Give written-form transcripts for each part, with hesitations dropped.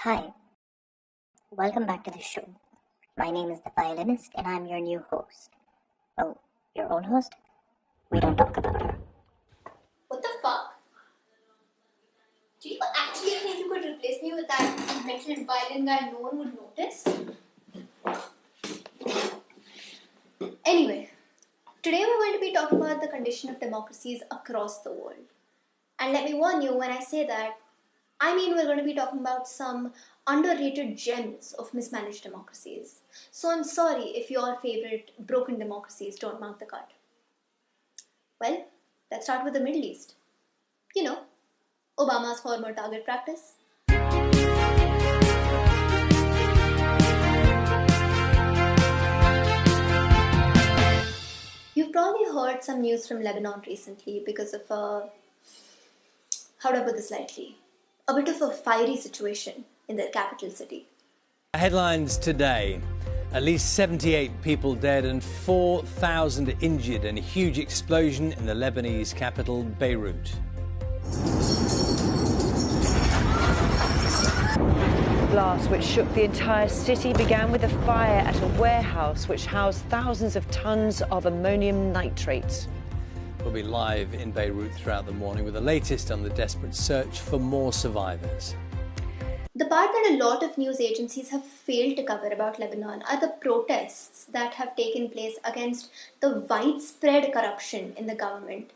Hi, welcome back to the show. My name is the violinist and I'm your new host. Oh, your own host? We don't talk about her. What the fuck? Do you actually think you could replace me with that mental violin guy no one would notice? Anyway, today we're going to be talking about the condition of democracies across the world. And let me warn you, when I say that, I mean we're going to be talking about some underrated gems of mismanaged democracies. So I'm sorry if your favorite broken democracies don't mark the cut. Well, let's start with the Middle East. You know, Obama's former target practice. You've probably heard some news from Lebanon recently because of how do I put this lightly? A bit of a fiery situation in their capital city. Headlines today. At least 78 people dead and 4,000 injured in a huge explosion in the Lebanese capital, Beirut. The blast, which shook the entire city, began with a fire at a warehouse which housed thousands of tons of ammonium nitrate. We'll be live in Beirut throughout the morning with the latest on the desperate search for more survivors. The part that a lot of news agencies have failed to cover about Lebanon are the protests that have taken place against the widespread corruption in the government.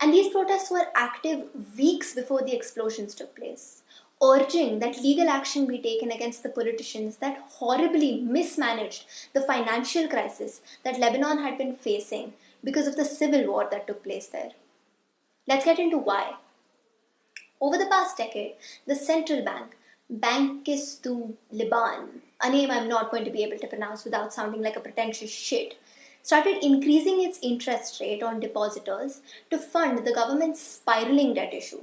And these protests were active weeks before the explosions took place, urging that legal action be taken against the politicians that horribly mismanaged the financial crisis that Lebanon had been facing because of the civil war that took place there. Let's get into why. Over the past decade, the central bank, Bankis du Liban, a name I'm not going to be able to pronounce without sounding like a pretentious shit, started increasing its interest rate on depositors to fund the government's spiraling debt issue.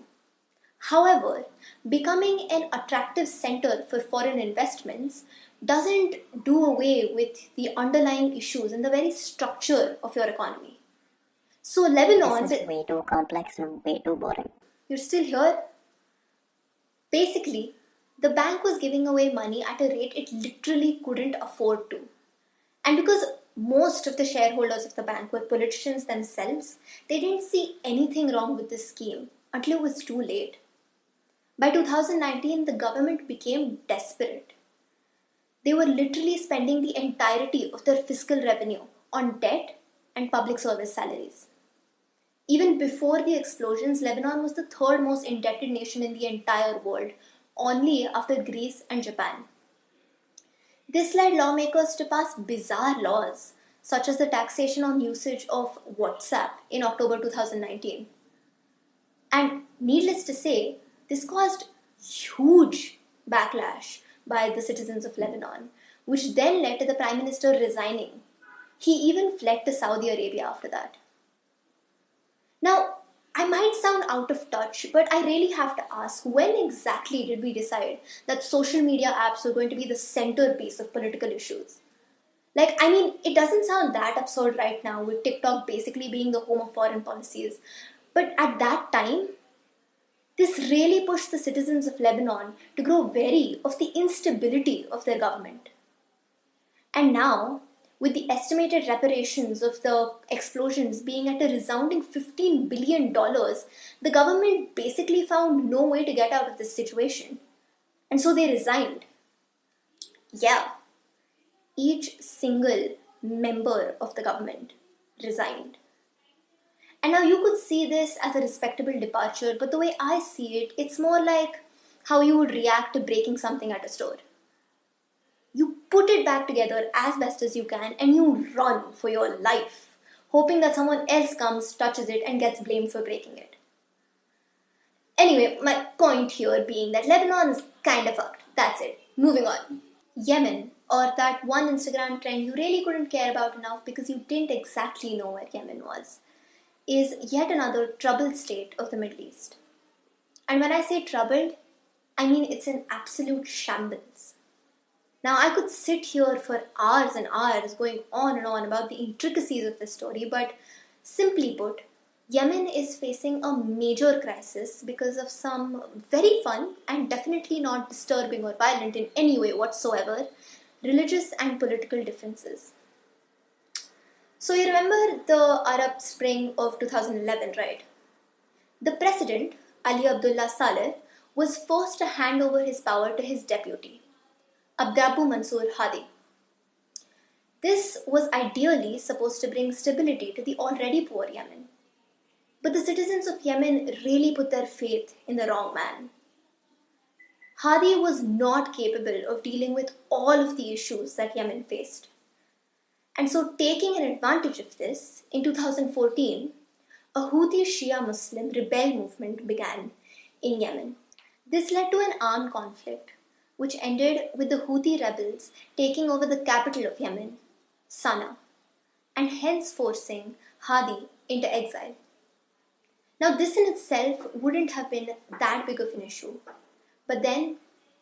However, becoming an attractive center for foreign investments doesn't do away with the underlying issues and the very structure of your economy. So Lebanon... This is way too complex and way too boring. You're still here? Basically, the bank was giving away money at a rate it literally couldn't afford to. And because most of the shareholders of the bank were politicians themselves, they didn't see anything wrong with this scheme until it was too late. By 2019, the government became desperate. They were literally spending the entirety of their fiscal revenue on debt and public service salaries. Even before the explosions, Lebanon was the third most indebted nation in the entire world, only after Greece and Japan. This led lawmakers to pass bizarre laws, such as the taxation on usage of WhatsApp in October 2019. And needless to say, this caused huge backlash by the citizens of Lebanon, which then led to the Prime Minister resigning. He even fled to Saudi Arabia after that. Now, I might sound out of touch, but I really have to ask, when exactly did we decide that social media apps were going to be the centerpiece of political issues? It doesn't sound that absurd right now with TikTok basically being the home of foreign policies. But at that time, this really pushed the citizens of Lebanon to grow wary of the instability of their government. And now, with the estimated reparations of the explosions being at a resounding $15 billion, the government basically found no way to get out of this situation. And so they resigned. Yeah, each single member of the government resigned. And now you could see this as a respectable departure, but the way I see it, it's more like how you would react to breaking something at a store. You put it back together as best as you can and you run for your life, hoping that someone else comes, touches it, and gets blamed for breaking it. Anyway, my point here being that Lebanon is kind of fucked. That's it. Moving on. Yemen, or that one Instagram trend you really couldn't care about enough because you didn't exactly know where Yemen was, is yet another troubled state of the Middle East. And when I say troubled, I mean it's an absolute shambles. Now, I could sit here for hours and hours going on and on about the intricacies of this story, but simply put, Yemen is facing a major crisis because of some very fun and definitely not disturbing or violent in any way whatsoever religious and political differences. So, you remember the Arab Spring of 2011, right? The president, Ali Abdullah Saleh, was forced to hand over his power to his deputy, Abdabu Mansour Hadi. This was ideally supposed to bring stability to the already poor Yemen. But the citizens of Yemen really put their faith in the wrong man. Hadi was not capable of dealing with all of the issues that Yemen faced. And so, taking an advantage of this, in 2014, a Houthi Shia Muslim rebel movement began in Yemen. This led to an armed conflict, which ended with the Houthi rebels taking over the capital of Yemen, Sana'a, and hence forcing Hadi into exile. Now, this in itself wouldn't have been that big of an issue, but then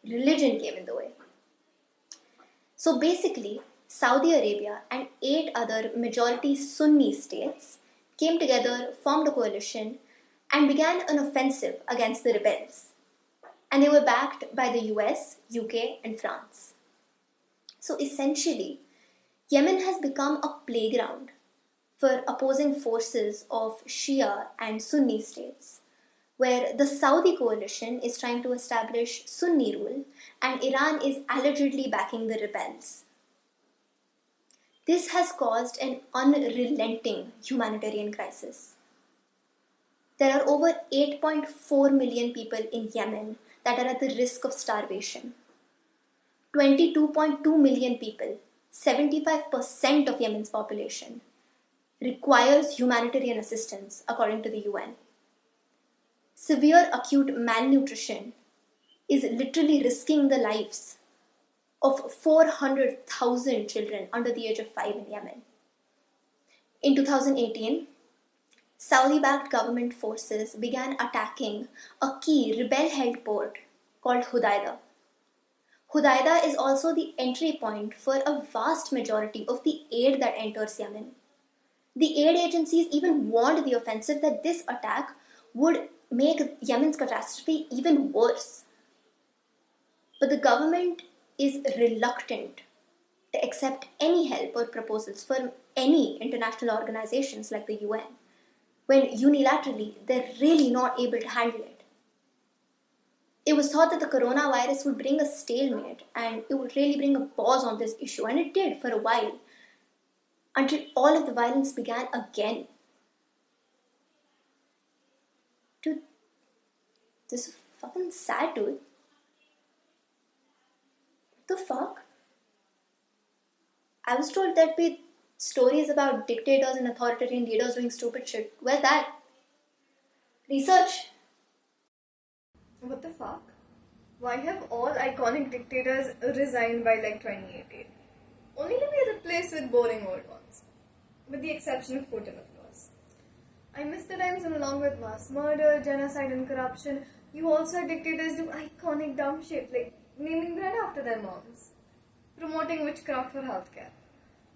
religion came in the way. So basically, Saudi Arabia and 8 other majority Sunni states came together, formed a coalition, and began an offensive against the rebels. And they were backed by the US, UK, and France. So essentially, Yemen has become a playground for opposing forces of Shia and Sunni states, where the Saudi coalition is trying to establish Sunni rule and Iran is allegedly backing the rebels. This has caused an unrelenting humanitarian crisis. There are over 8.4 million people in Yemen that are at the risk of starvation. 22.2 million people, 75% of Yemen's population, requires humanitarian assistance according to the UN. Severe acute malnutrition is literally risking the lives of 400,000 children under the age of 5 in Yemen. In 2018, Saudi-backed government forces began attacking a key rebel-held port called Hudaida. Hudaida is also the entry point for a vast majority of the aid that enters Yemen. The aid agencies even warned the offensive that this attack would make Yemen's catastrophe even worse. But the government is reluctant to accept any help or proposals from any international organizations like the UN, when unilaterally they're really not able to handle it. It was thought that the coronavirus would bring a stalemate and it would really bring a pause on this issue, and it did for a while, until all of the violence began again. Dude, this is fucking sad, dude. What the fuck? I was told there'd be stories about dictators and authoritarian leaders doing stupid shit. Where's that? Research. What the fuck? Why have all iconic dictators resigned by like 2018? Only to be replaced with boring old ones. With the exception of Putin, of course. I miss the times when along with mass murder, genocide and corruption, you also had dictators do iconic dumb shit like naming bread after their moms, promoting witchcraft for healthcare,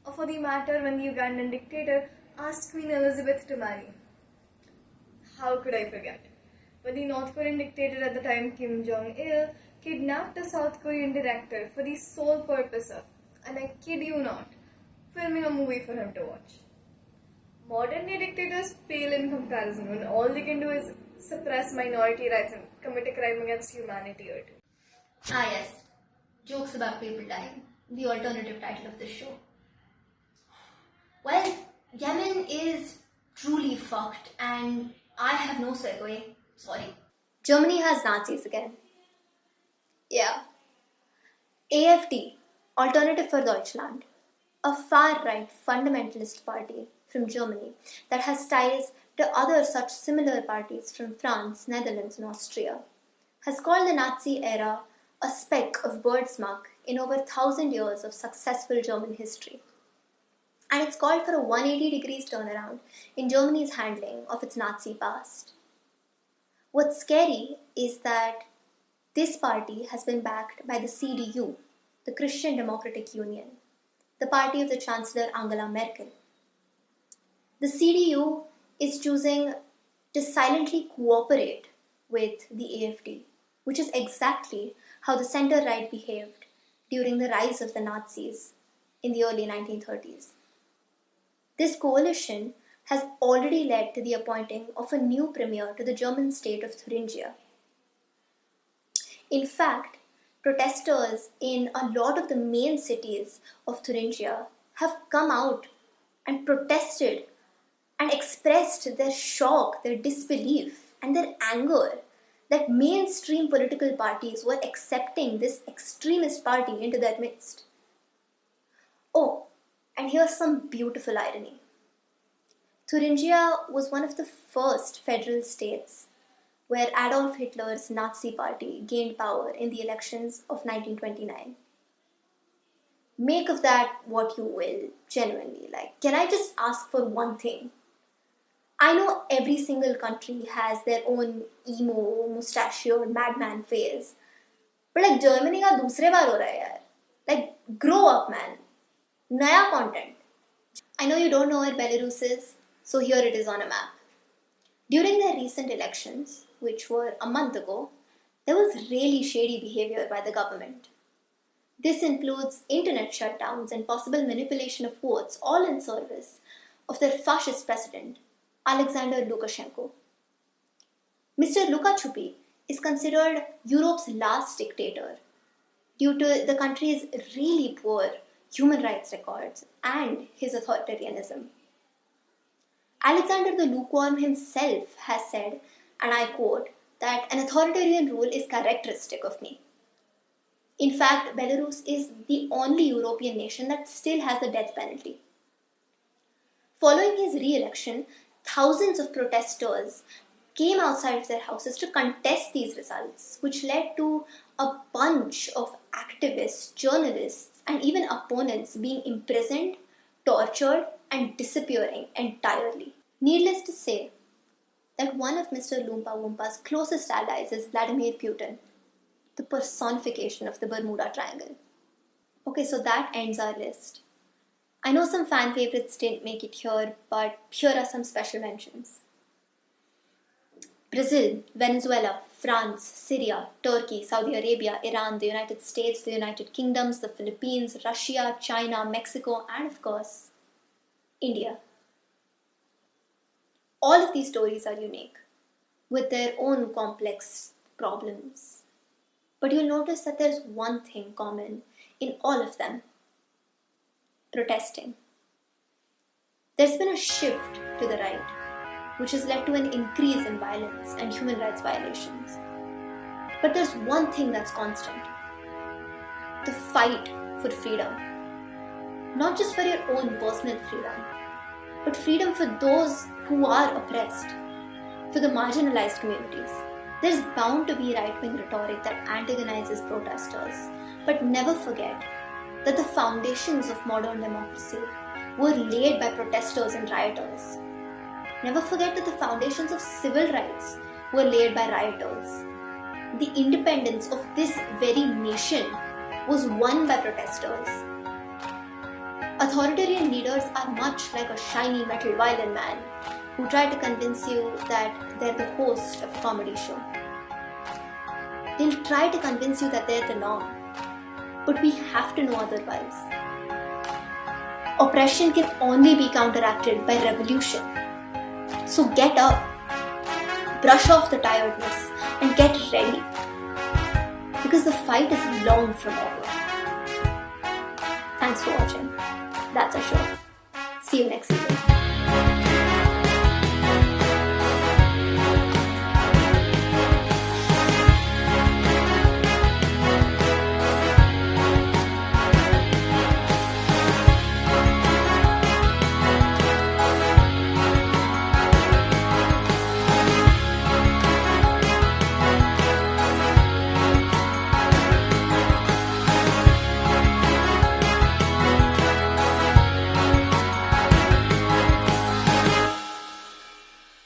or for the matter when the Ugandan dictator asked Queen Elizabeth to marry. How could I forget? When the North Korean dictator at the time, Kim Jong-il, kidnapped a South Korean director for the sole purpose of, and I kid you not, filming a movie for him to watch. Modern day dictators pale in comparison when all they can do is suppress minority rights and commit a crime against humanity or two. Ah yes, jokes about people dying, the alternative title of this show. Well, Yemen is truly fucked and I have no segue. Sorry. Germany has Nazis again. Yeah. AfD, Alternative for Deutschland, a far-right fundamentalist party from Germany that has ties to other such similar parties from France, Netherlands and Austria, has called the Nazi era a speck of birdsmuck in over 1,000 years of successful German history. And it's called for a 180 degrees turnaround in Germany's handling of its Nazi past. What's scary is that this party has been backed by the CDU, the Christian Democratic Union, the party of the Chancellor Angela Merkel. The CDU is choosing to silently cooperate with the AfD, which is exactly how the center-right behaved during the rise of the Nazis in the early 1930s. This coalition has already led to the appointing of a new premier to the German state of Thuringia. In fact, protesters in a lot of the main cities of Thuringia have come out and protested and expressed their shock, their disbelief, and their anger that mainstream political parties were accepting this extremist party into their midst. Oh, and here's some beautiful irony. Thuringia was one of the first federal states where Adolf Hitler's Nazi party gained power in the elections of 1929. Make of that what you will, genuinely. Can I just ask for one thing? I know every single country has their own emo, mustachioed madman phase. But Germany का दूसरे बार हो रहा है यार. Grow up, man. Naya content. I know you don't know where Belarus is, so here it is on a map. During their recent elections, which were a month ago, there was really shady behavior by the government. This includes internet shutdowns and possible manipulation of votes, all in service of their fascist president, Alexander Lukashenko. Mr. Lukashenko is considered Europe's last dictator due to the country's really poor human rights records and his authoritarianism. Alexander the Lukewarm himself has said, and I quote, that an authoritarian rule is characteristic of me. In fact, Belarus is the only European nation that still has the death penalty. Following his re-election, thousands of protesters came outside of their houses to contest these results, which led to a bunch of activists, journalists, and even opponents being imprisoned, tortured, and disappearing entirely. Needless to say that one of Mr. Loompa Woompa's closest allies is Vladimir Putin, the personification of the Bermuda Triangle. Okay, so that ends our list. I know some fan favorites didn't make it here, but here are some special mentions. Brazil, Venezuela, France, Syria, Turkey, Saudi Arabia, Iran, the United States, the United Kingdoms, the Philippines, Russia, China, Mexico, and of course, India. All of these stories are unique, with their own complex problems. But you'll notice that there's one thing common in all of them: protesting. There's been a shift to the right, which has led to an increase in violence and human rights violations. But there's one thing that's constant: the fight for freedom. Not just for your own personal freedom, but freedom for those who are oppressed, for the marginalized communities. There's bound to be right-wing rhetoric that antagonizes protesters, but never forget that the foundations of modern democracy were laid by protesters and rioters. Never forget that the foundations of civil rights were laid by rioters. The independence of this very nation was won by protesters. Authoritarian leaders are much like a shiny metal violin man who try to convince you that they're the host of a comedy show. They'll try to convince you that they're the norm, but we have to know otherwise. Oppression can only be counteracted by revolution. So get up, brush off the tiredness, and get ready, because the fight is long from over. Thanks for watching. That's our show. See you next season.